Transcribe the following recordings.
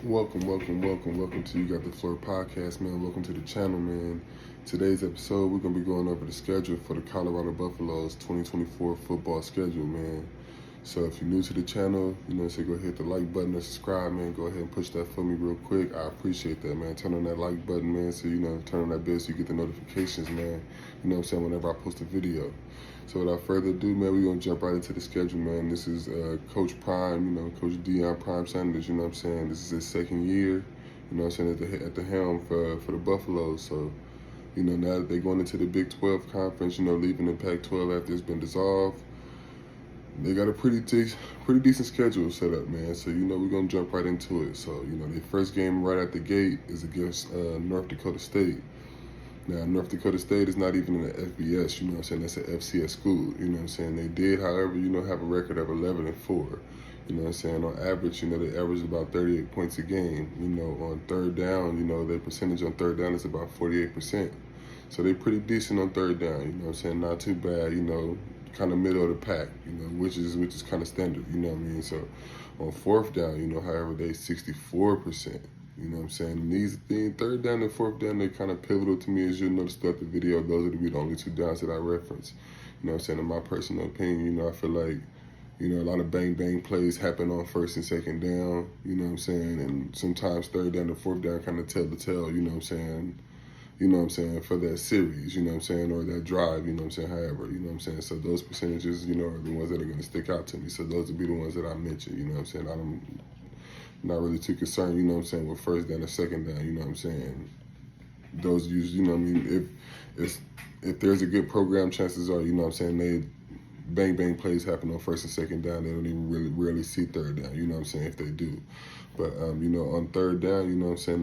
Welcome to You Got the Floor podcast, man. Welcome to the channel, man. Today's episode, we're going to be going over the schedule for the Colorado Buffaloes 2024 football schedule, man. So if you're new to the channel, so go ahead, hit the like button and subscribe, man. Go ahead and push that for me real quick. I appreciate that, man. Turn on that like button, man, so, turn on that bell so you get the notifications, man. Whenever I post a video. So without further ado, man, we're going to jump right into the schedule, man. This is Coach Prime, Coach Deion Prime Sanders, This is his second year, at the helm for the Buffaloes. So, now that they're going into the Big 12 conference, leaving the Pac-12 after it's been dissolved, they got a pretty decent schedule set up, man. So, we're going to jump right into it. So, their first game right at the gate is against North Dakota State. Now, North Dakota State is not even in the FBS, That's an FCS school, They did, however, have a record of 11-4. On average, they average about 38 points a game. On third down, their percentage on third down is about 48%. So they're pretty decent on third down, Not too bad, kind of middle of the pack, which is kind of standard, So on fourth down, however, they 64%. And these third down and fourth down, they're kind of pivotal to me, as you'll notice throughout the video. Those are the only two downs that I reference. In my personal opinion, I feel like, a lot of bang plays happen on first and second down, And sometimes third down and fourth down kind of tell the tale, for that series, or that drive, however, So those percentages, are the ones that are going to stick out to me. So those would be the ones that I mentioned, I'm not really too concerned, with first down and second down, Those usually, if there's a good program, chances are, they bang plays happen on first and second down. They don't even rarely see third down, if they do. But, on third down,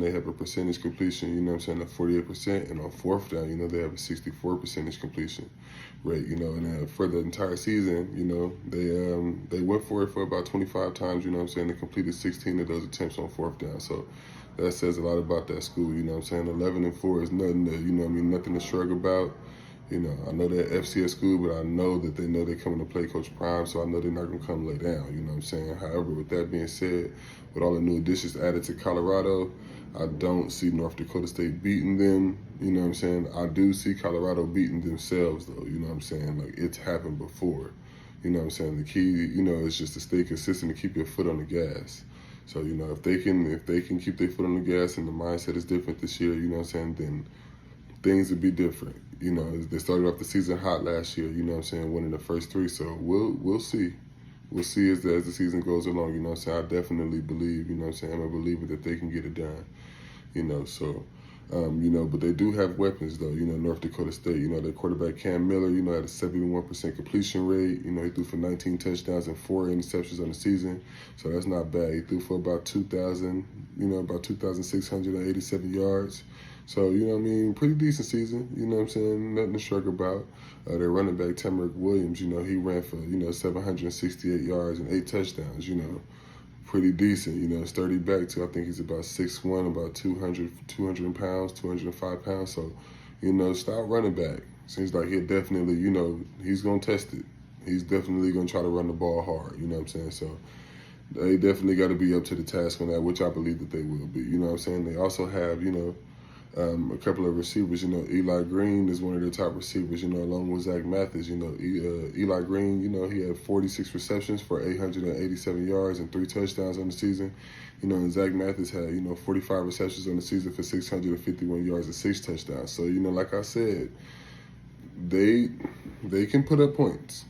they have a percentage completion, of 48%. And on fourth down, they have a 64% completion rate, and for the entire season, they went for it for about 25 times, They completed 16 of those attempts on fourth down. So that says a lot about that school, 11-4 is nothing to, nothing to shrug about. I know they're FCS school, but I know that they know they're coming to play Coach Prime, so I know they're not going to come lay down, However, with that being said, with all the new additions added to Colorado, I don't see North Dakota State beating them, I do see Colorado beating themselves, though, Like, it's happened before, The key, is just to stay consistent and keep your foot on the gas. So, if they can keep their foot on the gas and the mindset is different this year, then things would be different. They started off the season hot last year, winning the first three. So we'll see. We'll see as the season goes along, I definitely believe, I'm a believer that they can get it done, but they do have weapons, though, North Dakota State, their quarterback Cam Miller, had a 71% completion rate, he threw for 19 touchdowns and 4 interceptions on the season, so that's not bad. He threw for about 2,687 yards. So, pretty decent season, nothing to shrug about. Their running back, Tamarick Williams, he ran for, 768 yards and 8 touchdowns, pretty decent, sturdy back too. I think he's about 6'1", about 200 pounds, 205 pounds. So, stout running back. Seems like he'll definitely, he's going to test it. He's definitely going to try to run the ball hard, So they definitely got to be up to the task on that, which I believe that they will be, They also have, a couple of receivers, Eli Green is one of their top receivers, along with Zach Mathis. Eli Green, he had 46 receptions for 887 yards and 3 touchdowns on the season. And Zach Mathis had, 45 receptions on the season for 651 yards and 6 touchdowns. So, like I said, they can put up points.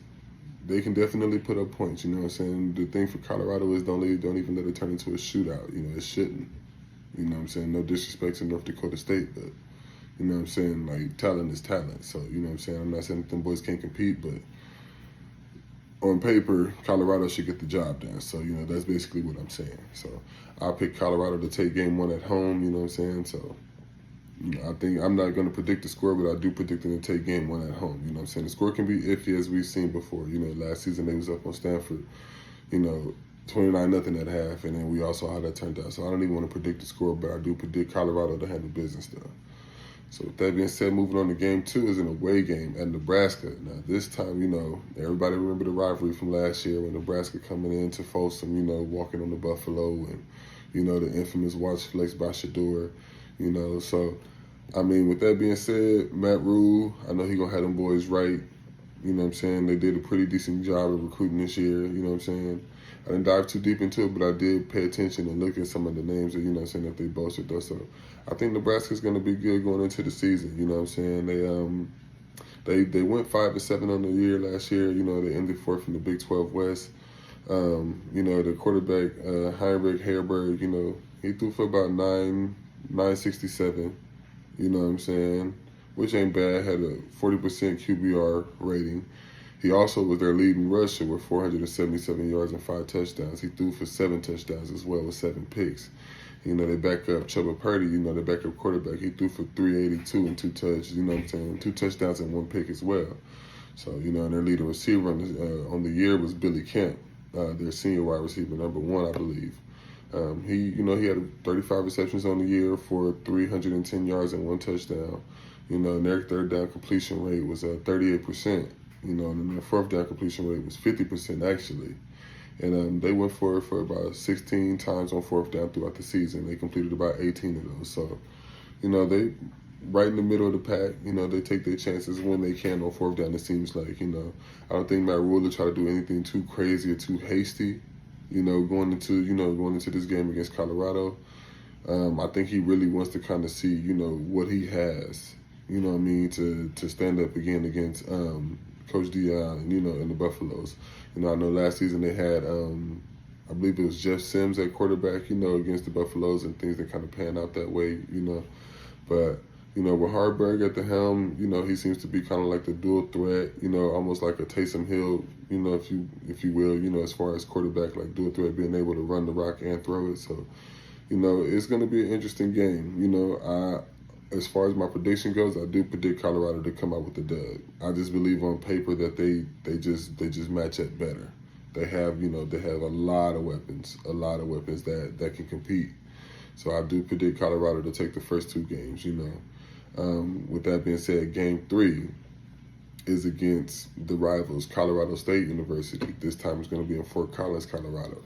They can definitely put up points, The thing for Colorado is don't even let it turn into a shootout. It shouldn't. No disrespect to North Dakota State, but, like, talent is talent. So, I'm not saying that them boys can't compete, but on paper, Colorado should get the job done. So, that's basically what I'm saying. So, I'll pick Colorado to take game 1 at home, So, I think I'm not going to predict the score, but I do predict them to take game 1 at home. The score can be iffy, as we've seen before. Last season they was up on Stanford, 29-0 at half, and then we all saw how that turned out. So I don't even want to predict the score, but I do predict Colorado to handle business, though. So with that being said, moving on to game 2 is an away game at Nebraska. Now this time, everybody remember the rivalry from last year when Nebraska coming in to Folsom, walking on the Buffalo and, You know, the infamous watch flex by Shador. You know, so I mean, with that being said, Matt Rule, I know he gonna have them boys right. You know what I'm saying? They did a pretty decent job of recruiting this year. You know what I'm saying? I didn't dive too deep into it, but I did pay attention and look at some of the names that, you know what I'm saying, that they boasted though. So I think Nebraska's going to be good going into the season. You know what I'm saying? They went 5-7 on the year last year. You know, they ended fourth in the Big 12 West. You know, the quarterback, Heinrich Haarberg, you know, he threw for about 967. You know what I'm saying? Which ain't bad. Had a 40% QBR rating. He also was their leading rusher with 477 yards and 5 touchdowns. He threw for 7 touchdowns as well as 7 picks. You know, they back up Chubba Purdy, you know, the backup quarterback. He threw for 382 and 2 touchdowns, you know what I'm saying? 2 touchdowns and 1 pick as well. So, you know, and their leading receiver on the year was Billy Kemp, their senior wide receiver, number 1, I believe. He had 35 receptions on the year for 310 yards and 1 touchdown. You know, and their third down completion rate was 38%. You know, and their fourth down completion rate was 50% actually. And they went for it for about 16 times on fourth down throughout the season. They completed about 18 of those. So, you know, they right in the middle of the pack. You know, they take their chances when they can on fourth down, it seems like. You know, I don't think Matt Rule will try to do anything too crazy or too hasty, you know, going into this game against Colorado. I think he really wants to kind of see, you know, what he has, you know what I mean, to stand up again against Coach Deion, you know, and the Buffaloes. You know, I know last season they had, I believe it was Jeff Sims at quarterback, you know, against the Buffaloes, and things that kind of panned out that way, you know. But, you know, with Haarberg at the helm, you know, he seems to be kind of like the dual threat, you know, almost like a Taysom Hill, you know, if you will, you know, as far as quarterback, like dual threat, being able to run the rock and throw it. So, you know, it's going to be an interesting game. You know, as far as my prediction goes, I do predict Colorado to come out with the dub. I just believe on paper that they just match up better. They have a lot of weapons that can compete. So I do predict Colorado to take the first 2 games. You know, with that being said, Game 3 is against the rivals, Colorado State University. This time it's going to be in Fort Collins, Colorado.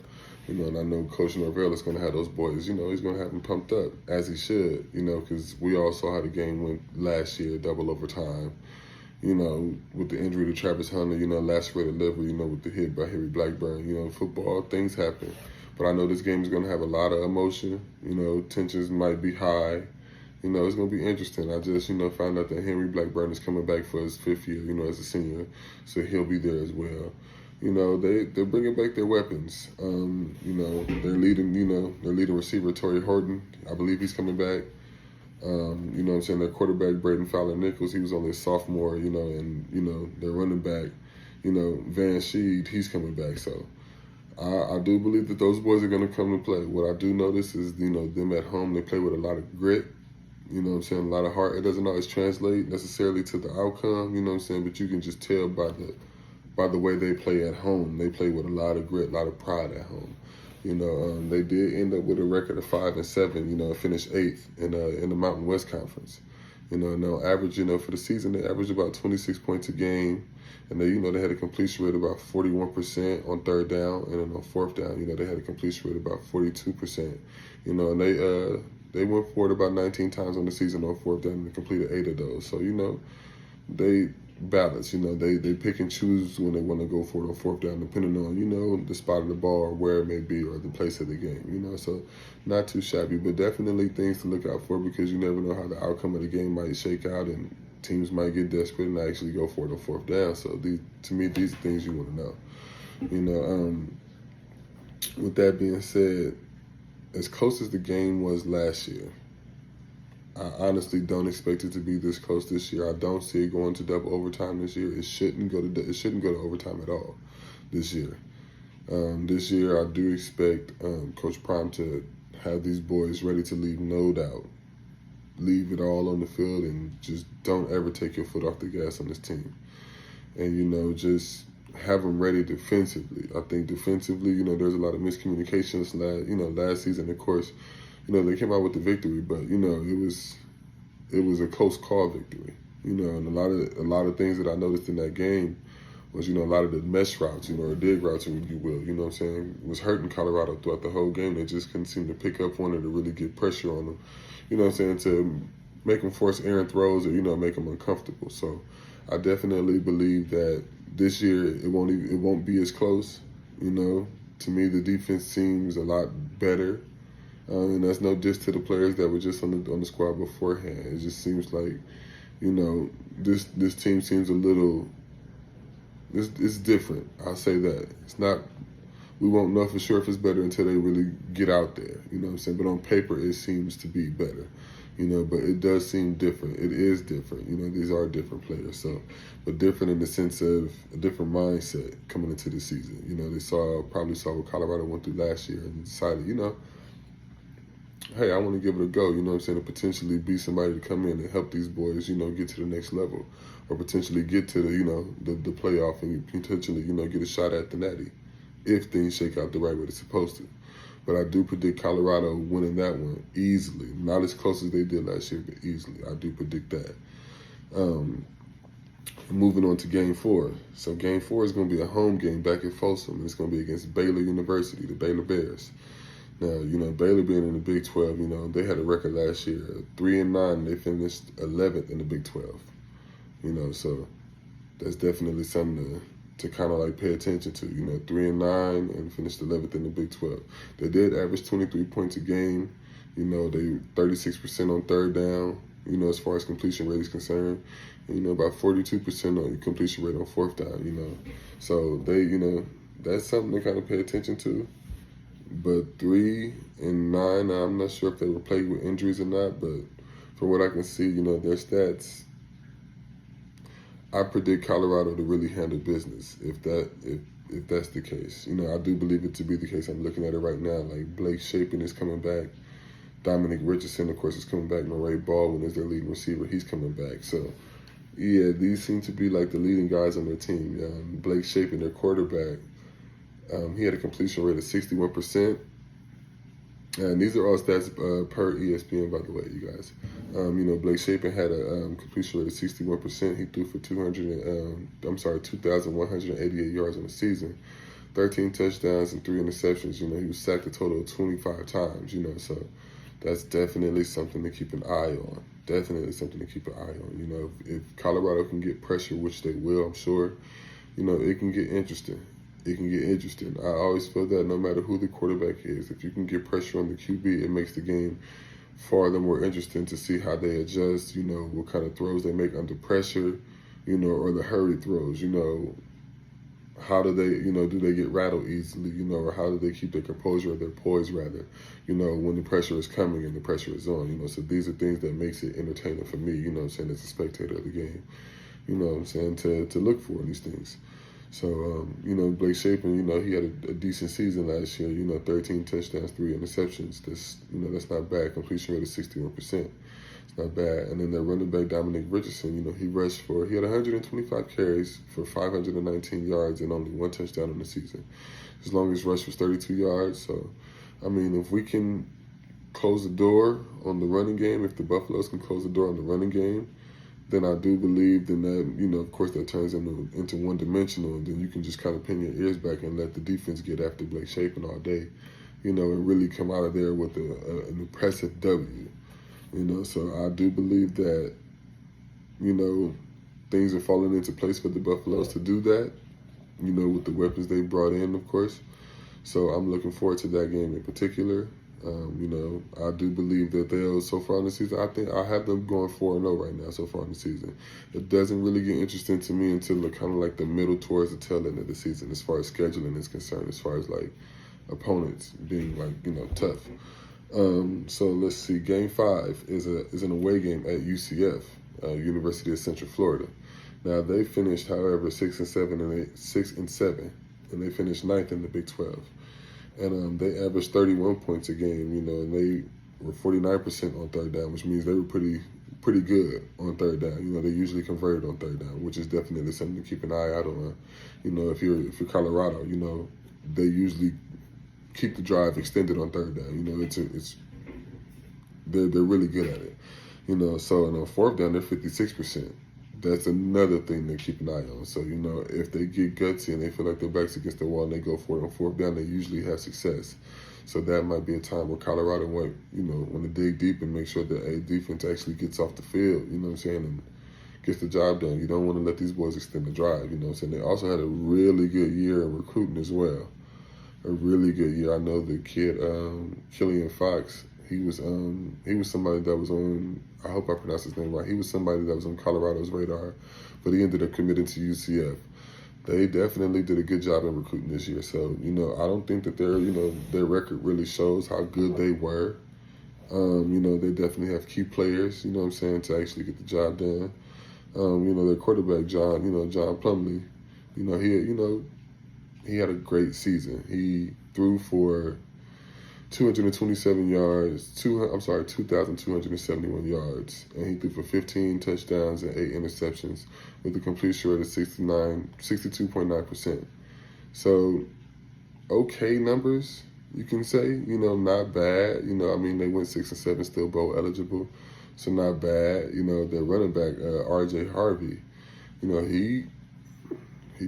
You know, and I know Coach Norvell is going to have those boys, you know, he's going to have them pumped up, as he should, you know, because we all saw how the game went last year, double overtime, you know, with the injury to Travis Hunter, you know, lacerated liver, you know, with the hit by Harry Blackburn. You know, in football, things happen. But I know this game is going to have a lot of emotion, you know, tensions might be high. You know, it's going to be interesting. I just, you know, found out that Henry Blackburn is coming back for his 5th year, you know, as a senior, so he'll be there as well. You know, they're bringing back their weapons. You know, their leading receiver, Torrey Horton, I believe he's coming back. You know what I'm saying? Their quarterback, Braden Fowler-Nichols, he was only a sophomore, you know, and, you know, their running back, you know, Van Sheed, he's coming back. So I do believe that those boys are going to come to play. What I do notice is, you know, them at home, they play with a lot of grit. You know what I'm saying? A lot of heart. It doesn't always translate necessarily to the outcome, you know what I'm saying? But you can just tell by the way they play at home. They play with a lot of grit, a lot of pride at home. You know, they did end up with a record of 5-7. You know, finished 8th in the Mountain West Conference. You know, and they'll average, you know, for the season they averaged about 26 points a game, and they, you know, they had a completion rate of about 41% on third down, and then on fourth down, you know, they had a completion rate of about 42%. You know, and they went for it about 19 times on the season on fourth down and completed 8 of those. So, you know, they balance. You know, they pick and choose when they want to go for it on fourth down, depending on, you know, the spot of the ball or where it may be or the place of the game, you know. So not too shabby, but definitely things to look out for, because you never know how the outcome of the game might shake out, and teams might get desperate and actually go for it on fourth down. So to me, these are things you want to know. You know, with that being said, as close as the game was last year, I honestly don't expect it to be this close this year. I don't see it going to double overtime this year. It shouldn't go to overtime at all this year. This year, I do expect Coach Prime to have these boys ready to leave no doubt. Leave it all on the field and just don't ever take your foot off the gas on this team. And, you know, just have them ready defensively. I think defensively, you know, there's a lot of miscommunications last season, of course. You know, they came out with the victory, but, you know, it was a close call victory. You know, and a lot of things that I noticed in that game was, a lot of the mesh routes, or dig routes, if you will, what I'm saying, was hurting Colorado throughout the whole game. They just couldn't seem to pick up one or to really get pressure on them, what I'm saying, to make them force errant throws or, make them uncomfortable. So I definitely believe that this year it won't be as close, To me, the defense seems a lot better. And that's no diss to the players that were just on the squad beforehand. It just seems like, this team seems a little. It's different. I'll say that it's not. We won't know for sure if it's better until they really get out there. You know what I'm saying? But on paper, it seems to be better. But it does seem different. It is different. These are different players. So, but different in the sense of a different mindset coming into the season. They probably saw what Colorado went through last year and decided, hey, I want to give it a go, and potentially be somebody to come in and help these boys, get to the next level, or potentially get to the playoff and potentially, get a shot at the Natty if things shake out the right way they're supposed to. But I do predict Colorado winning that one easily. Not as close as they did last year, but easily. I do predict that. Moving on to Game 4. So Game 4 is going to be a home game back at Folsom. It's going to be against Baylor University, the Baylor Bears. Now, Baylor being in the Big 12, they had a record last year, 3-9, and they finished 11th in the Big 12. So that's definitely something to kind of like pay attention to. 3-9 and finished 11th in the Big 12. They did average 23 points a game. They 36% on third down. As far as completion rate is concerned. About 42% on completion rate on fourth down. So they, that's something to kind of pay attention to. But 3-9, I'm not sure if they were plagued with injuries or not, but from what I can see, their stats, I predict Colorado to really handle business if that's the case. I do believe it to be the case. I'm looking at it right now. Like Blake Shapen is coming back. Dominic Richardson, of course, is coming back. Murray Baldwin is their leading receiver. He's coming back. So, yeah, these seem to be like the leading guys on their team. Blake Shapen, their quarterback, he had a completion rate of 61%. And these are all stats per ESPN, by the way, you guys. Blake Shapen had a completion rate of 61%. He threw for 2,188 yards on the season, 13 touchdowns and 3 interceptions. He was sacked a total of 25 times. So that's definitely something to keep an eye on. Definitely something to keep an eye on. If Colorado can get pressure, which they will, I'm sure, it can get interesting. It can get interesting. I always feel that no matter who the quarterback is, if you can get pressure on the QB, it makes the game farther more interesting to see how they adjust, what kind of throws they make under pressure, or the hurried throws, how do they, do they get rattled easily, or how do they keep their composure or their poise rather, when the pressure is coming and the pressure is on, so these are things that makes it entertaining for me, as a spectator of the game, to look for these things. So, Blake Shapen, he had a decent season last year, 13 touchdowns, 3 interceptions. That's not bad. Completion rate of 61%. It's not bad. And then their running back, Dominic Richardson, he had 125 carries for 519 yards and only 1 touchdown in the season. His longest rush was 32 yards. So, if we can close the door on the running game, if the Buffaloes can close the door on the running game, then I do believe then that, of course, that turns into one-dimensional, and then you can just kind of pin your ears back and let the defense get after Blake Shapen all day, and really come out of there with an impressive W, So I do believe that, things are falling into place for the Buffaloes to do that, with the weapons they brought in, of course. So I'm looking forward to that game in particular. I do believe that they'll, so far in the season, I think I have them going 4-0 right now so far in the season. It doesn't really get interesting to me until kind of like the middle towards the tail end of the season as far as scheduling is concerned, as far as like opponents being like, tough. So let's see, Game 5 is an away game at UCF, University of Central Florida. Now they finished, however, 6-7, and they finished 9th in the Big 12. And they averaged 31 points a game, and they were 49% on third down, which means they were pretty good on third down. They usually converted on third down, which is definitely something to keep an eye out on. If you're Colorado, they usually keep the drive extended on third down. They're really good at it. So on fourth down, they're 56%. That's another thing to keep an eye on. So, if they get gutsy and they feel like their back's against the wall and they go for it on fourth down, they usually have success. So that might be a time where Colorado want to dig deep and make sure that a defense actually gets off the field, you know what I'm saying, and gets the job done. You don't want to let these boys extend the drive, you know what I'm saying. They also had a really good year in recruiting as well. A really good year. I know the kid, Killian Fox, he was somebody that was on, I hope I pronounced his name right, he was somebody that was on Colorado's radar, but he ended up committing to UCF. They definitely did a good job in recruiting this year. So, I don't think that their record really shows how good they were. They definitely have key players, you know what I'm saying, to actually get the job done. Their quarterback, John Plumlee, he had a great season. He threw for 227 yards, 2,271 yards, and he threw for 15 touchdowns and 8 interceptions with a completion rate of 62.9%. So, okay numbers, you can say, not bad. They went 6-7, still bowl eligible, so not bad. Their running back, R.J. Harvey, he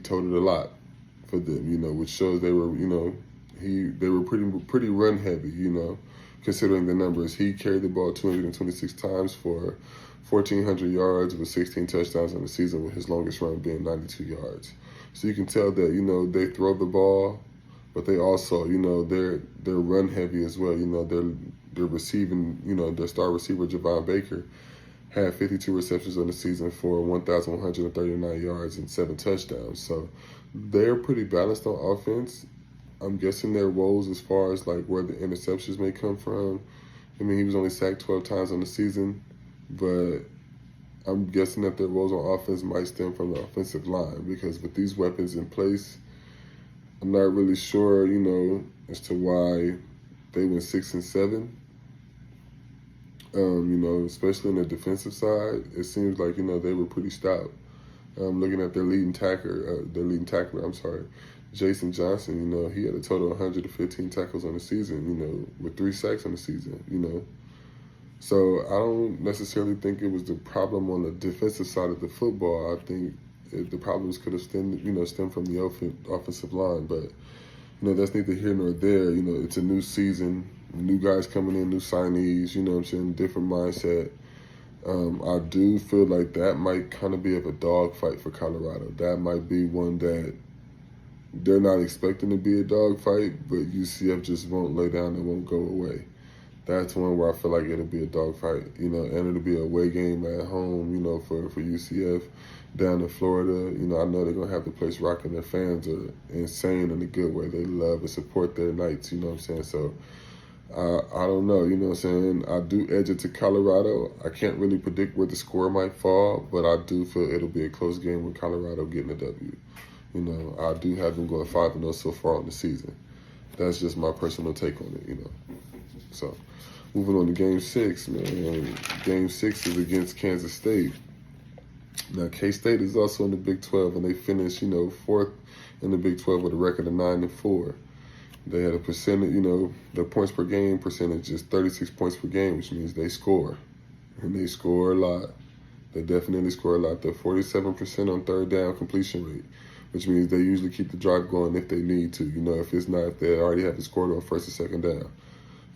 totaled a lot for them, which shows they were, they were pretty run heavy, considering the numbers. He carried the ball 226 times for 1,400 yards with 16 touchdowns on the season, with his longest run being 92 yards. So you can tell that, they throw the ball, but they also, they're run heavy as well. They're receiving, their star receiver, Javon Baker, had 52 receptions on the season for 1,139 yards and 7 touchdowns. So they're pretty balanced on offense. I'm guessing their woes as far as like where the interceptions may come from. He was only sacked 12 times on the season, but I'm guessing that their woes on offense might stem from the offensive line, because with these weapons in place, I'm not really sure, as to why they went 6-7. Especially on the defensive side, it seems like, they were pretty stout. Looking at their leading tackler, Jason Johnson, he had a total of 115 tackles on the season, with 3 sacks on the season, So I don't necessarily think it was the problem on the defensive side of the football. I think the problems could have stemmed from the offensive line. But, that's neither here nor there. It's a new season, new guys coming in, new signees, different mindset. I do feel like that might kind of be of a dogfight for Colorado. That might be one that they're not expecting to be a dogfight, but UCF just won't lay down and won't go away. That's one where I feel like it'll be a dogfight, and it'll be a away game at home, for UCF down in Florida. I know they're going to have the place rocking. Their fans are insane in a good way. They love and support their Knights, you know what I'm saying? So I don't know, you know what I'm saying? I do edge it to Colorado. I can't really predict where the score might fall, but I do feel it'll be a close game with Colorado getting a W. I do have them going 5-0 so far on the season. That's just my personal take on it, So, moving on to Game 6, man. Game 6 is against Kansas State. Now, K-State is also in the Big 12, and they finished, 4th in the Big 12 with a record of 9-4. They had a percentage, their points per game percentage is 36 points per game, which means they score. And they score a lot. They definitely score a lot. They're 47% on third down completion rate, which means they usually keep the drive going if they need to. If they already have it scored on first or second down.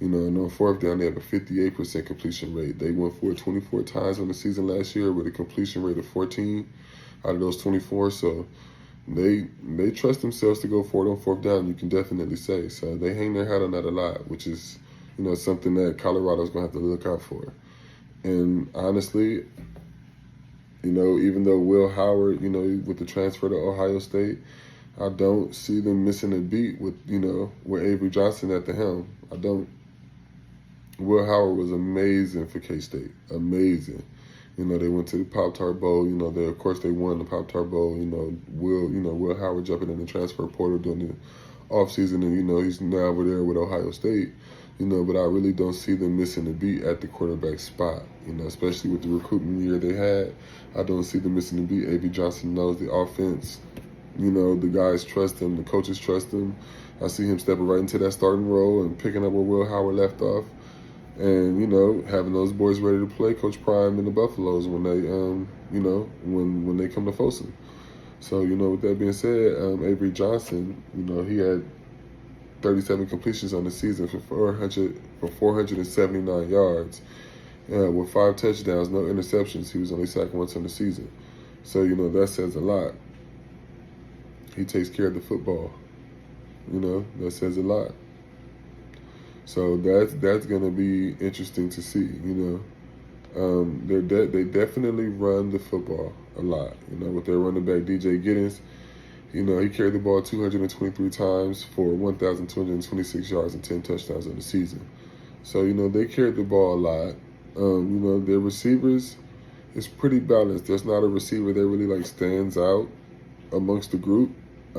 And on fourth down, they have a 58% completion rate. They went for it 24 times on the season last year with a completion rate of 14 out of those 24. So they trust themselves to go for it on fourth down, you can definitely say. So they hang their hat on that a lot, which is, something that Colorado's going to have to look out for. And honestly, even though Will Howard, with the transfer to Ohio State, I don't see them missing a beat with Avery Johnson at the helm. I don't. Will Howard was amazing for K-State. Amazing. They went to the Pop-Tart Bowl. They won the Pop-Tart Bowl. Will Howard jumping in the transfer portal during the offseason, and, he's now over there with Ohio State. But I really don't see them missing a beat at the quarterback spot, especially with the recruitment year they had. I don't see them missing a beat. Avery Johnson knows the offense. The guys trust him. The coaches trust him. I see him stepping right into that starting role and picking up where Will Howard left off. And, having those boys ready to play Coach Prime and the Buffaloes when they, when they come to Folsom. So, with that being said, Avery Johnson, he had 37 completions on the season for 479 yards, with 5 touchdowns, no interceptions. He was only sacked once on the season. So, that says a lot. He takes care of the football. That says a lot. So that's going to be interesting to see. They definitely run the football a lot. With their running back DJ Giddens, he carried the ball 223 times for 1,226 yards and 10 touchdowns on the season. So they carried the ball a lot. Their receivers is pretty balanced. There's not a receiver that really stands out amongst the group. The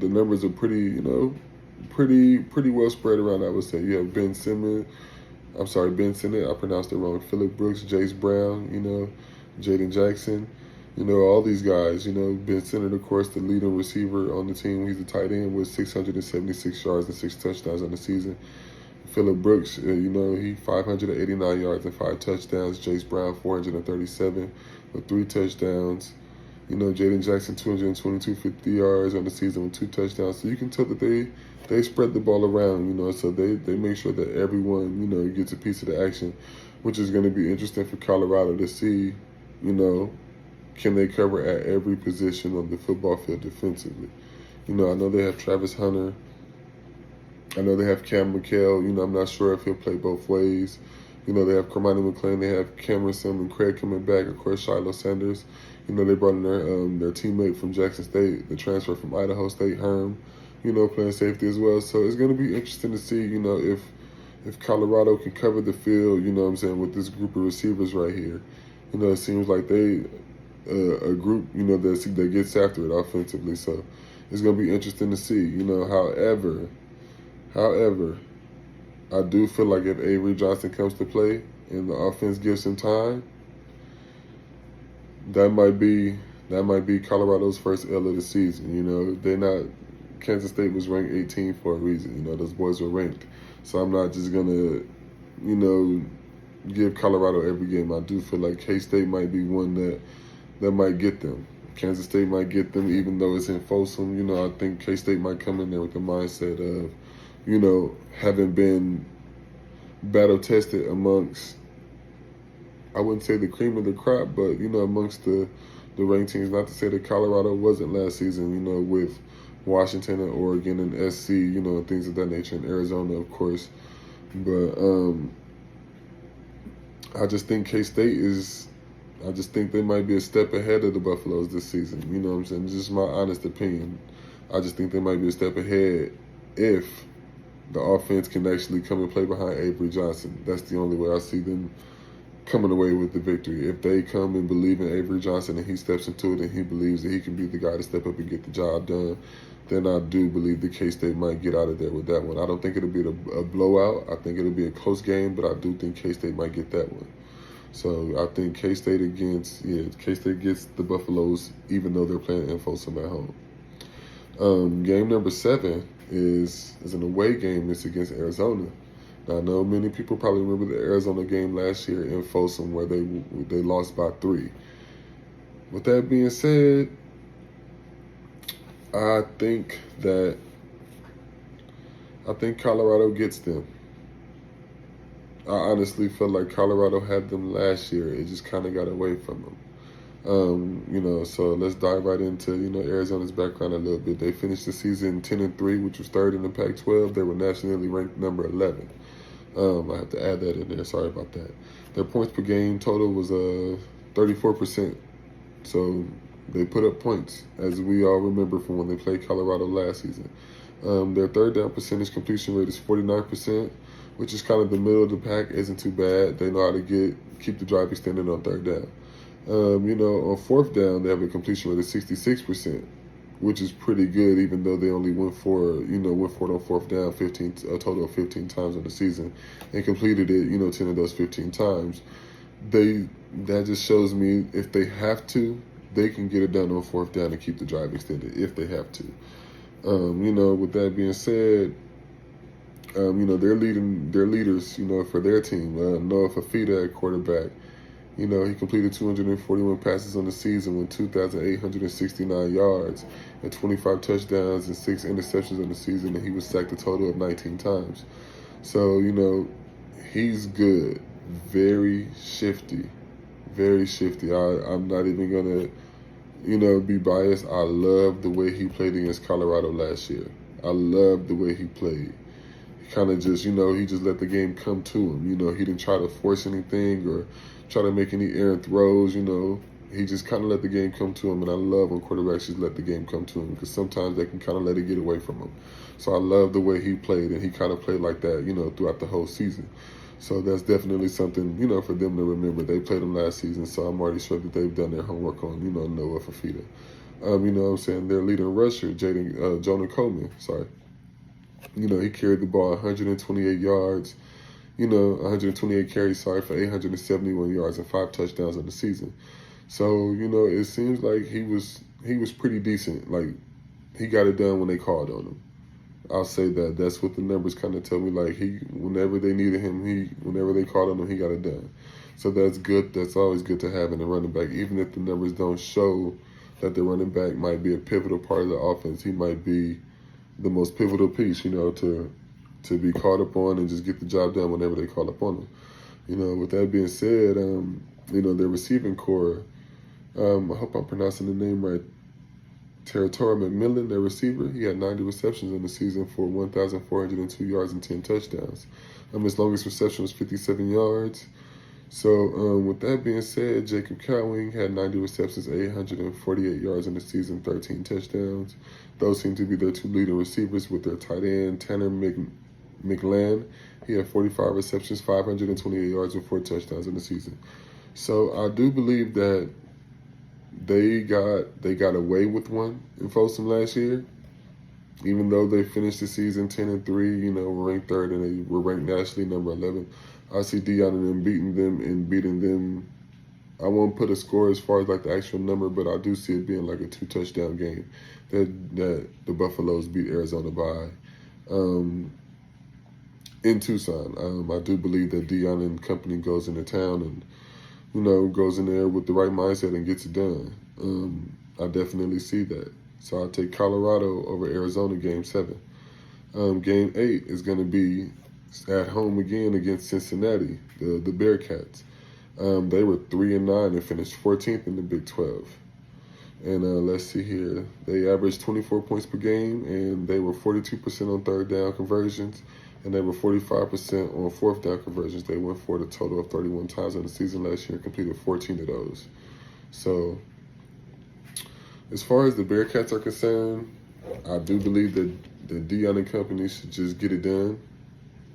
numbers are pretty well spread around, I would say. You have Ben Sinnott, I pronounced it wrong. Phillip Brooks, Jace Brown, Jaden Jackson, all these guys. Ben Sinnott, of course, the leading receiver on the team. He's a tight end with 676 yards and 6 touchdowns on the season. Phillip Brooks, he 589 yards and 5 touchdowns. Jace Brown, 437 with 3 touchdowns. Jaden Jackson, 222, 50 yards on the season with 2 touchdowns. So you can tell that they spread the ball around, so they make sure that everyone, gets a piece of the action, which is going to be interesting for Colorado to see, can they cover at every position on the football field defensively. I know they have Travis Hunter. I know they have Cam McHale. I'm not sure if he'll play both ways. They have Cormani McClain. They have Cameron Sim and Craig coming back. Of course, Shiloh Sanders. They brought in their teammate from Jackson State, the transfer from Idaho State, Herm, playing safety as well. So it's going to be interesting to see, if Colorado can cover the field, with this group of receivers right here. It seems like they, a group, that gets after it offensively. So it's going to be interesting to see, However, I do feel like if Avery Johnson comes to play and the offense gives him time, that might be Colorado's first L of the season. They're not. Kansas State was ranked 18 for a reason. Those boys were ranked. So I'm not just gonna, give Colorado every game. I do feel like K-State might be one that might get them. Kansas State might get them, even though it's in Folsom. I think K-State might come in there with the mindset of, having been battle tested amongst, I wouldn't say the cream of the crop, but, amongst the ranked teams. Not to say that Colorado wasn't last season, with Washington and Oregon and SC, and things of that nature, and Arizona, of course. But I just think I just think they might be a step ahead of the Buffaloes this season. You know what I'm saying? It's just my honest opinion. I just think they might be a step ahead if the offense can actually come and play behind Avery Johnson. That's the only way I see them coming away with the victory. If they come and believe in Avery Johnson and he steps into it and he believes that he can be the guy to step up and get the job done, then I do believe the K-State might get out of there with that one. I don't think it'll be a blowout. I think it'll be a close game, but I do think K-State might get that one. So I think K-State gets the Buffaloes, even though they're playing in Folsom at home. Game number 7 is an away game. It's against Arizona. Now, I know many people probably remember the Arizona game last year in Folsom where they lost by 3. With that being said, I think Colorado gets them. I honestly feel like Colorado had them last year. It just kind of got away from them. So let's dive right into, Arizona's background a little bit. They finished the season 10-3, which was 3rd in the Pac-12. They were nationally ranked number 11. I have to add that in there. Sorry about that. Their points per game total was 34%. So they put up points, as we all remember from when they played Colorado last season. Their third down percentage completion rate is 49%, which is kind of the middle of the pack. Isn't too bad. They know how to keep the drive extended on 3rd down. On 4th down, they have a completion rate of 66%, which is pretty good, even though they only went for it on 4th down a total of 15 times in the season, and completed it, 10 of those 15 times. That just shows me if they have to, they can get it done on 4th down and keep the drive extended if they have to. With that being said, They're leaders, for their team. Noah Fafita at quarterback. He completed 241 passes on the season with 2,869 yards and 25 touchdowns and 6 interceptions on the season, and he was sacked a total of 19 times. So, he's good. Very shifty. Very shifty. I'm not even going to, be biased. I love the way he played against Colorado last year. I love the way he played. Kind of just, he just let the game come to him. He didn't try to force anything or try to make any errant throws. He just kind of let the game come to him. And I love when quarterbacks just let the game come to him, because sometimes they can kind of let it get away from him. So I love the way he played, and he kind of played like that, throughout the whole season. So that's definitely something, for them to remember. They played him last season, so I'm already sure that they've done their homework on, Noah Fafita. What I'm saying? Their leading rusher, Jonah Coleman, he carried the ball 128 yards, 128 carries, for 871 yards and 5 touchdowns on the season. So, it seems like he was pretty decent. Like, he got it done when they called on him. I'll say that. That's what the numbers kind of tell me. Like, whenever they needed him, whenever they called on him, he got it done. So that's good. That's always good to have in a running back. Even if the numbers don't show that the running back might be a pivotal part of the offense, he might be the most pivotal piece, to be called upon and just get the job done whenever they call upon him. With that being said, their receiving core, I hope I'm pronouncing the name right, Territori McMillan, their receiver, he had 90 receptions in the season for 1,402 yards and 10 touchdowns. His longest reception was 57 yards. So with that being said, Jacob Cowing had 90 receptions, 848 yards in the season, 13 touchdowns. Those seem to be their two leading receivers, with their tight end, Tanner McLand. He had 45 receptions, 528 yards, and 4 touchdowns in the season. So I do believe that they got away with one in Folsom last year, even though they finished the season 10-3. Were ranked third, and they were ranked nationally number 11. I see Deion and them beating them. I won't put a score as far as like the actual number, but I do see it being like a 2-touchdown game that the Buffaloes beat Arizona by in Tucson. I do believe that Deion and company goes into town and goes in there with the right mindset and gets it done. I definitely see that. So I'll take Colorado over Arizona Game 7. Game 8 is going to be at home again against Cincinnati, the Bearcats. They were 3-9 and finished 14th in the Big 12. And let's see here. They averaged 24 points per game, and they were 42% on third down conversions, and they were 45% on fourth down conversions. They went for it a total of 31 times in the season last year and completed 14 of those. So as far as the Bearcats are concerned, I do believe that the Deion and company should just get it done,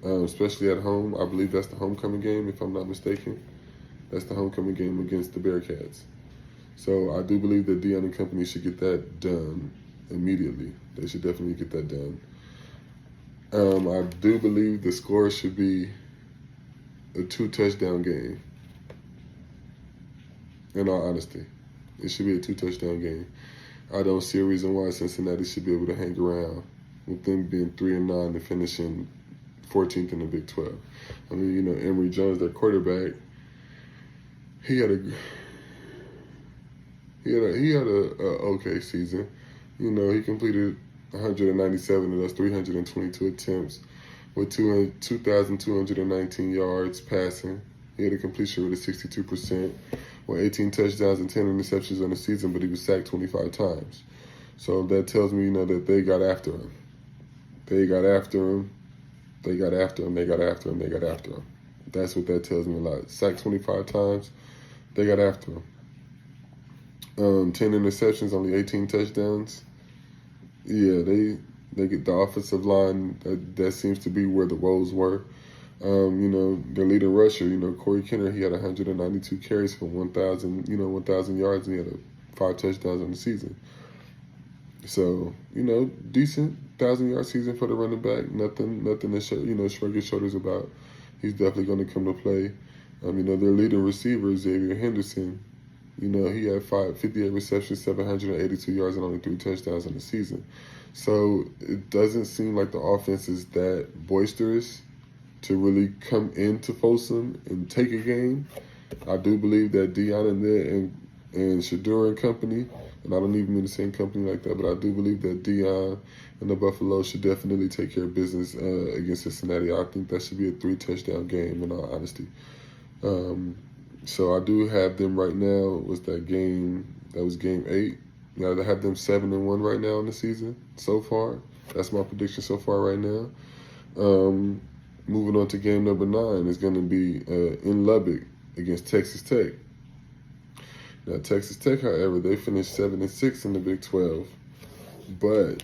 especially at home. I believe that's the homecoming game, if I'm not mistaken. That's the homecoming game against the Bearcats. So I do believe that Deion and company should get that done immediately. They should definitely get that done. I do believe the score should be a 2-touchdown game. In all honesty, it should be a 2-touchdown game. I don't see a reason why Cincinnati should be able to hang around with them being 3-9 and finishing 14th in the Big 12. I mean, Emory Jones, their quarterback, he had a okay season. He completed 197 of those 322 attempts with 2,219 yards passing. He had a completion rate of 62%, with 18 touchdowns and 10 interceptions on the season, but he was sacked 25 times. So that tells me, that they got after him. They got after him. That's what that tells me a lot. Sacked 25 times. They got after him. 10 interceptions, only 18 touchdowns. Yeah, they get the offensive line. That seems to be where the woes were. Their leading rusher, Corey Kenner, he had 192 carries for 1,000 yards, and he had 5 touchdowns on the season. So, decent 1,000-yard season for the running back. Nothing to shrug your shoulders about. He's definitely going to come to play. Their leading receiver, Xavier Henderson, he had 58 receptions, 782 yards, and only 3 touchdowns in the season. So it doesn't seem like the offense is that boisterous to really come into Folsom and take a game. I do believe that Deion and there and Shedeur and company, and I don't even mean the same company like that, but I do believe that Deion and the Buffaloes should definitely take care of business against Cincinnati. I think that should be a 3-touchdown game, in all honesty. So I do have them right now. Was that game? That was game 8. Yeah, I have them 7-1 right now in the season so far. That's my prediction so far right now. Moving on to game number 9 is going to be in Lubbock against Texas Tech. Now Texas Tech, however, they finished 7-6 in the Big 12, but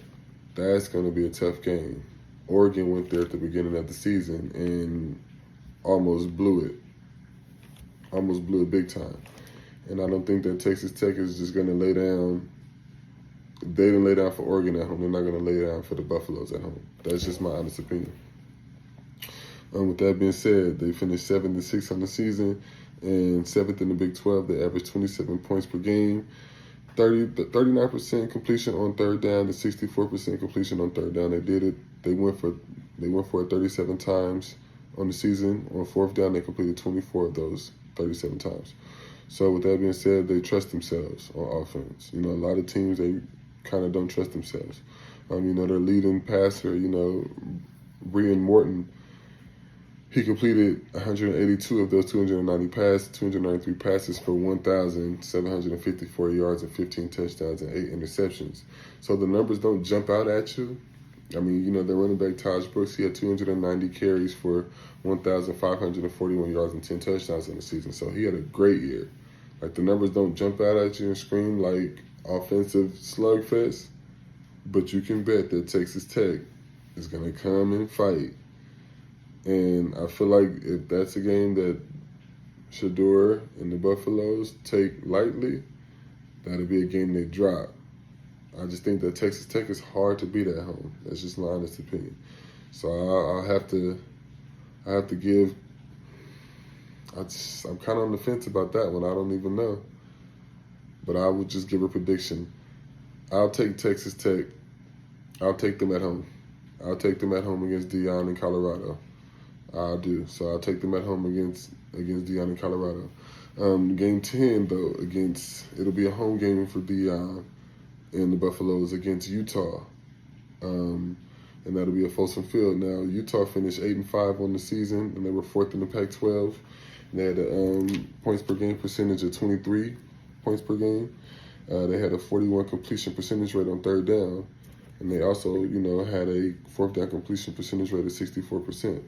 that's going to be a tough game. Oregon went there at the beginning of the season and almost blew it big time. And I don't think that Texas Tech is just going to lay down. They didn't lay down for Oregon at home. They're not going to lay down for the Buffaloes at home. That's just my honest opinion. With that being said, they finished 7-6 on the season and 7th in the Big 12. They averaged 27 points per game, 39% completion on third down, to 64% completion on third down. They did it. They went for it 37 times on the season. On fourth down, they completed 24 of those 37 times. So with that being said, they trust themselves on offense. A lot of teams, they kind of don't trust themselves. Their leading passer, Brian Morton, he completed 182 of those 293 passes for 1,754 yards and 15 touchdowns and 8 interceptions. So the numbers don't jump out at you. Their running back, Taj Brooks, he had 290 carries for 1,541 yards and 10 touchdowns in the season. So he had a great year. Like, the numbers don't jump out at you and scream like offensive slugfest, but you can bet that Texas Tech is going to come and fight. And I feel like if that's a game that Shedeur and the Buffaloes take lightly, that'll be a game they drop. I just think that Texas Tech is hard to beat at home. That's just my honest opinion. So I'll have to give. I'm kind of on the fence about that one. I don't even know. But I would just give a prediction. I'll take Texas Tech. I'll take them at home. I'll take them at home against Deion in Colorado. I do. So I'll take them at home against Deion in Colorado. Game 10, though, it'll be a home game for Deion and the Buffaloes against Utah. And that'll be at Folsom Field. Now, Utah finished 8-5 on the season, and they were 4th in the Pac-12. And they had a points per game percentage of 23 points per game. They had a 41 completion percentage rate on third down. And they also, had a fourth down completion percentage rate of 64%.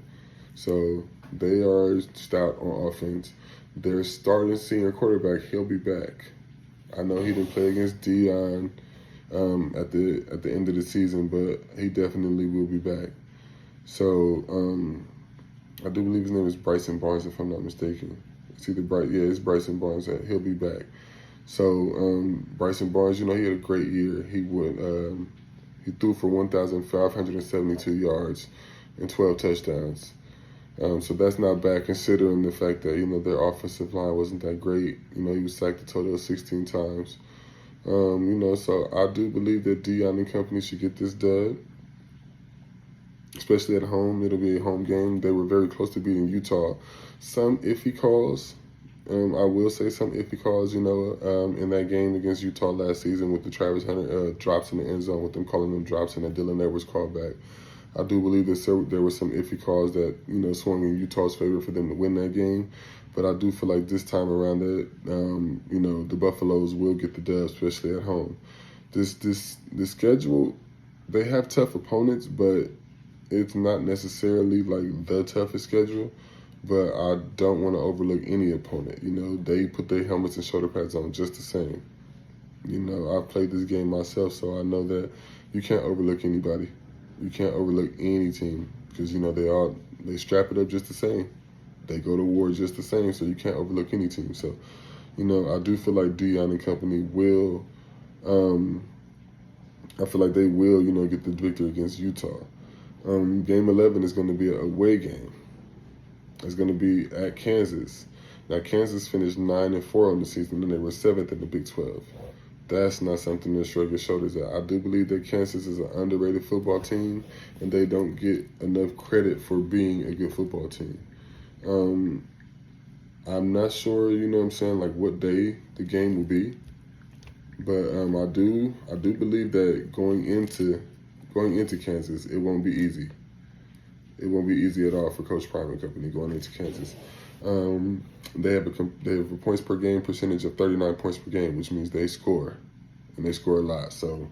So they are stout on offense. Their starting senior quarterback, he'll be back. I know he didn't play against Deion at the end of the season, but he definitely will be back. So I do believe his name is Bryson Barnes, if I'm not mistaken. It's Bryson Barnes. He'll be back. So Bryson Barnes, he had a great year. He threw for 1,572 yards and 12 touchdowns. So that's not bad considering the fact that, their offensive line wasn't that great. He was sacked a total of 16 times. So I do believe that Deion and company should get this dub, especially at home. It'll be a home game. They were very close to beating Utah. Some iffy calls. I will say some iffy calls, in that game against Utah last season with the Travis Hunter drops in the end zone, with them calling them drops and that Dylan Edwards callback. I do believe that there were some iffy calls that, swung in Utah's favor for them to win that game. But I do feel like this time around that, the Buffaloes will get the dub, especially at home. This schedule, they have tough opponents, but it's not necessarily like the toughest schedule. But I don't want to overlook any opponent. They put their helmets and shoulder pads on just the same. I've played this game myself, so I know that you can't overlook anybody. You can't overlook any team because, they strap it up just the same. They go to war just the same, so you can't overlook any team. So, I do feel like Deion and company will, I feel like they will, get the victory against Utah. Game 11 is going to be an away game. It's going to be at Kansas. Now, Kansas finished 9-4 on the season, and they were 7th in the Big 12. That's not something to shrug your shoulders at. I do believe that Kansas is an underrated football team, and they don't get enough credit for being a good football team. Um, I'm not sure, you know what I'm saying, like what day the game will be, but I do believe that going into Kansas, it won't be easy. It won't be easy at all for Coach Prime and company going into Kansas. Um, they have a points per game percentage of 39 points per game, which means they score, and they score a lot. So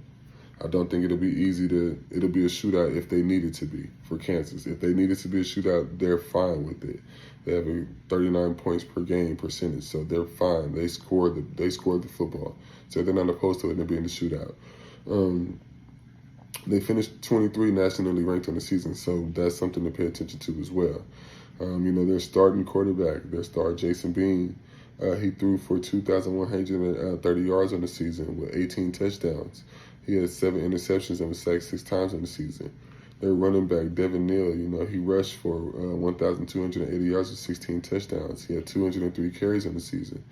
I don't think it'll be easy to. It'll be a shootout if they need it to be for Kansas. If they need it to be a shootout, they're fine with it. They have a 39 points per game percentage, so they're fine. They scored the football, so they're not opposed to it being a shootout. Um, they finished 23 nationally ranked on the season, so that's something to pay attention to as well. Their starting quarterback, their star Jason Bean, he threw for 2,130 yards on the season with 18 touchdowns. He had 7 interceptions and was sacked 6 times in the season. Their running back, Devin Neal, he rushed for 1,280 yards with 16 touchdowns. He had 203 carries in the season.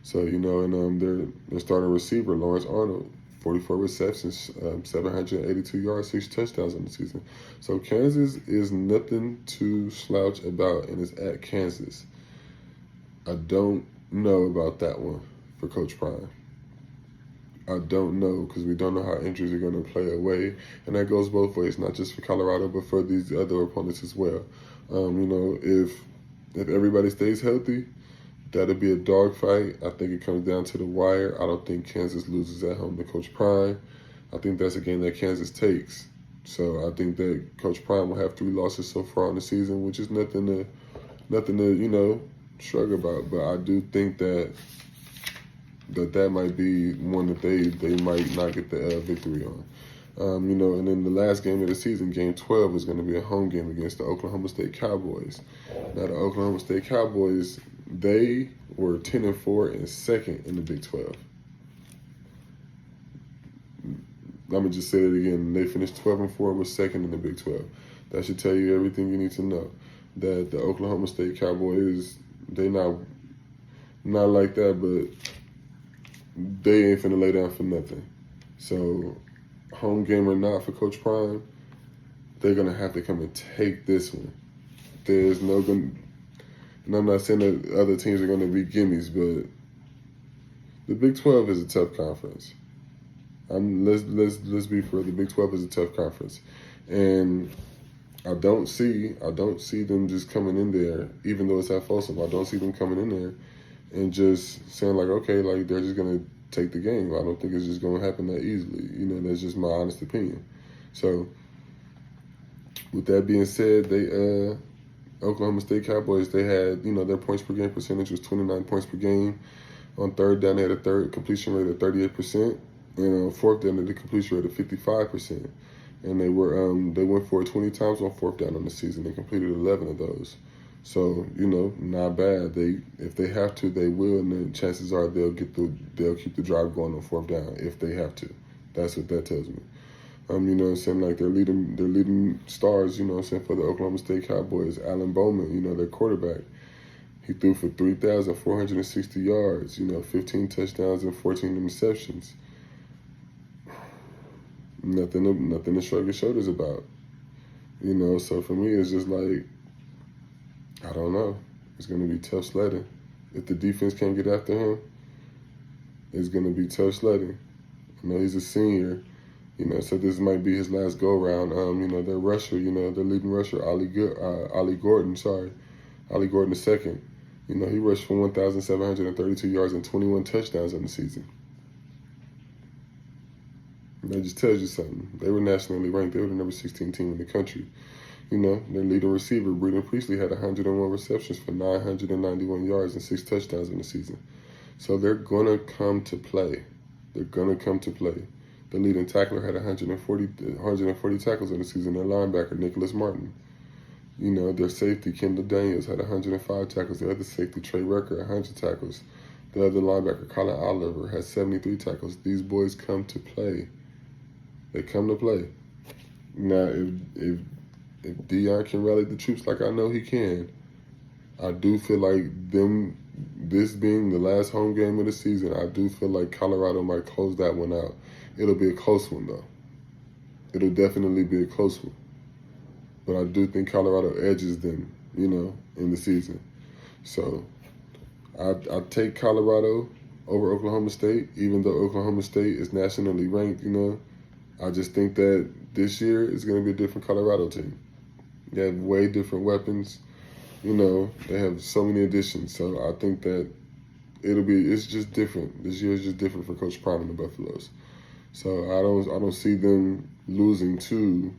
So, their starting receiver, Lawrence Arnold, 44 receptions, 782 yards, 6 touchdowns on the season. So Kansas is nothing to slouch about, and it's at Kansas. I don't know about that one for Coach Prime. I don't know because we don't know how injuries are going to play away, and that goes both ways, not just for Colorado but for these other opponents as well. If everybody stays healthy, that'll be a dogfight. I think it comes down to the wire. I don't think Kansas loses at home to Coach Prime. I think that's a game that Kansas takes. So I think that Coach Prime will have 3 losses so far on the season, which is nothing to shrug about. But I do think that might be one that they might not get the victory on. And then the last game of the season, Game 12, is going to be a home game against the Oklahoma State Cowboys. Now, the Oklahoma State Cowboys, they were 10-4 and second in the Big 12. Let me just say it again. They finished 12-4 and were second in the Big 12. That should tell you everything you need to know. That the Oklahoma State Cowboys, they not like that, but they ain't finna lay down for nothing. So, home game or not for Coach Prime, they're going to have to come and take this one. There's no going, and I'm not saying that other teams are going to be gimmies, but the Big 12 is a tough conference. Let's be fair. The Big 12 is a tough conference, and I don't see them just coming in there, even though it's at Folsom. I don't see them coming in there and just saying like, okay, like they're just gonna take the game. I don't think it's just gonna happen that easily. That's just my honest opinion. So, with that being said, they Oklahoma State Cowboys, they had their points per game percentage was 29 points per game. On third down, they had a completion rate of 38%. And on fourth down, they had a completion rate of 55%. And they went for it 20 times on fourth down on the season. They completed 11 of those. So, not bad. If they have to, they will, and then chances are they'll keep the drive going on fourth down if they have to. That's what that tells me. Like their leading stars, for the Oklahoma State Cowboys, Alan Bowman, their quarterback. He threw for 3,460 yards, 15 touchdowns and 14 interceptions. Nothing to shrug your shoulders about. So for me, it's just like, I don't know. It's going to be tough sledding. If the defense can't get after him, it's going to be tough sledding. He's a senior, so this might be his last go-around. Their rusher, their leading rusher, Ollie Gordon II. He rushed for 1,732 yards and 21 touchdowns on the season. That just tells you something. They were nationally ranked. They were the number 16 team in the country. Their leading receiver, Breeden Priestley, had 101 receptions for 991 yards and 6 touchdowns in the season. So they're going to come to play. The leading tackler had 140 tackles in the season. Their linebacker, Nicholas Martin. Their safety, Kendall Daniels, had 105 tackles. The other safety, Trey Rucker, 100 tackles. The other linebacker, Colin Oliver, had 73 tackles. These boys come to play. They come to play. Now, if Deion can rally the troops like I know he can, I do feel like them this being the last home game of the season, I do feel like Colorado might close that one out. It'll be a close one, though. It'll definitely be a close one. But I do think Colorado edges them, in the season. So I take Colorado over Oklahoma State, even though Oklahoma State is nationally ranked, I just think that this year is going to be a different Colorado team. They have way different weapons. They have so many additions. So I think that it's just different. This year is just different for Coach Prime and the Buffaloes. So I don't see them losing to,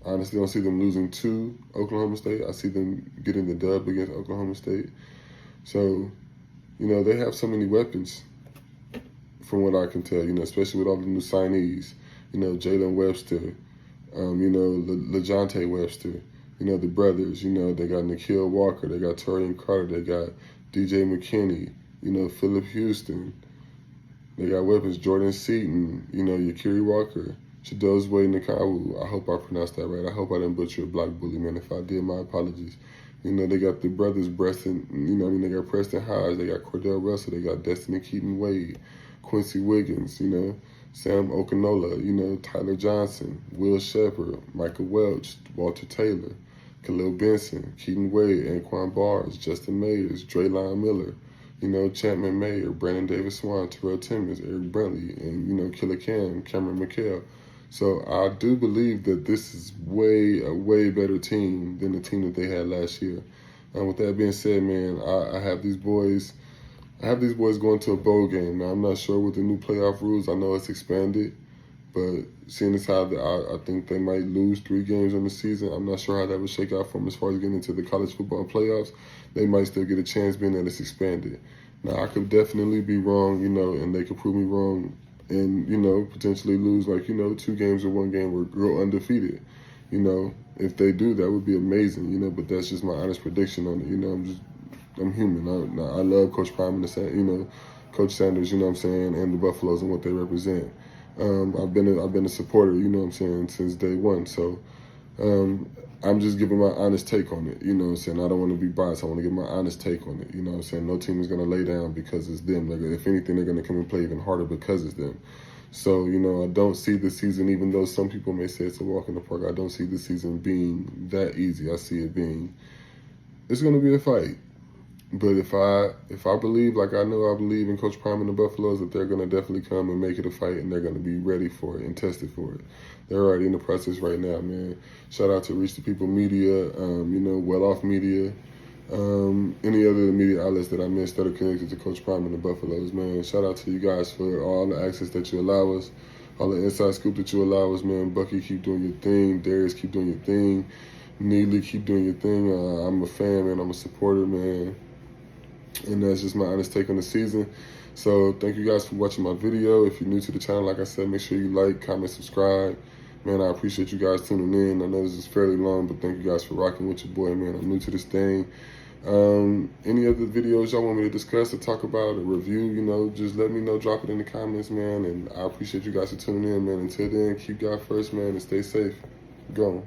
honestly, I don't see them losing to Oklahoma State. I see them getting the dub against Oklahoma State. So, they have so many weapons from what I can tell, especially with all the new signees. Jalen Webster, LeJounte Webster, the brothers, they got Nikhil Walker, they got Torian Carter, they got DJ McKinney, Philip Houston. They got weapons, Jordan Seaton, Yakiri Walker, Chidozwe Nkawu. I hope I pronounced that right. I hope I didn't butcher a Black Bully, man. If I did, my apologies. They got the brothers, Preston, they got Preston Hodge, they got Cordell Russell, they got Destiny Keaton Wade, Quincy Wiggins, Sam Okinola, Tyler Johnson, Will Shepard, Michael Welch, Walter Taylor, Khalil Benson, Keaton Wade, Anquan Barnes, Justin Mayers, Draylon Miller, Chapman Mayer, Brandon Davis Swan, Terrell Timmons, Eric Brentley, and, Killer Cam, Cameron McHale. So I do believe that this is a way better team than the team that they had last year. And with that being said, man, I have these boys going to a bowl game. Now, I'm not sure with the new playoff rules. I know it's expanded, but seeing as how I think they might lose 3 games in the season, I'm not sure how that would shake out for them as far as getting into the college football playoffs. They might still get a chance being that it's expanded. Now, I could definitely be wrong, and they could prove me wrong and, potentially lose 2 games or 1 game or go undefeated. If they do, that would be amazing, but that's just my honest prediction on it. I'm human. I love Coach Prime and Coach Sanders, and the Buffaloes and what they represent. I've been a supporter, since day one. So I'm just giving my honest take on it, I don't want to be biased. I want to give my honest take on it, No team is going to lay down because it's them. If anything, they're going to come and play even harder because it's them. So, I don't see the season, even though some people may say it's a walk in the park, I don't see the season being that easy. I see it being, it's going to be a fight. But if I believe, like I know I believe in Coach Prime and the Buffaloes, that they're going to definitely come and make it a fight, and they're going to be ready for it and tested for it. They're already in the process right now, man. Shout out to Reach the People Media, Well Off Media, any other media outlets that I missed that are connected to Coach Prime and the Buffaloes, man. Shout out to you guys for all the access that you allow us, all the inside scoop that you allow us, man. Bucky, keep doing your thing. Darius, keep doing your thing. Neely, keep doing your thing. I'm a fan, man. I'm a supporter, man. And that's just my honest take on the season. So thank you guys for watching my video. If you're new to the channel, like I said, make sure you like, comment, subscribe. Man, I appreciate you guys tuning in. I know this is fairly long, but thank you guys for rocking with your boy, man. I'm new to this thing. Any other videos y'all want me to discuss or talk about or review, just let me know. Drop it in the comments, man. And I appreciate you guys for tuning in, man. Until then, keep God first, man, and stay safe. Go.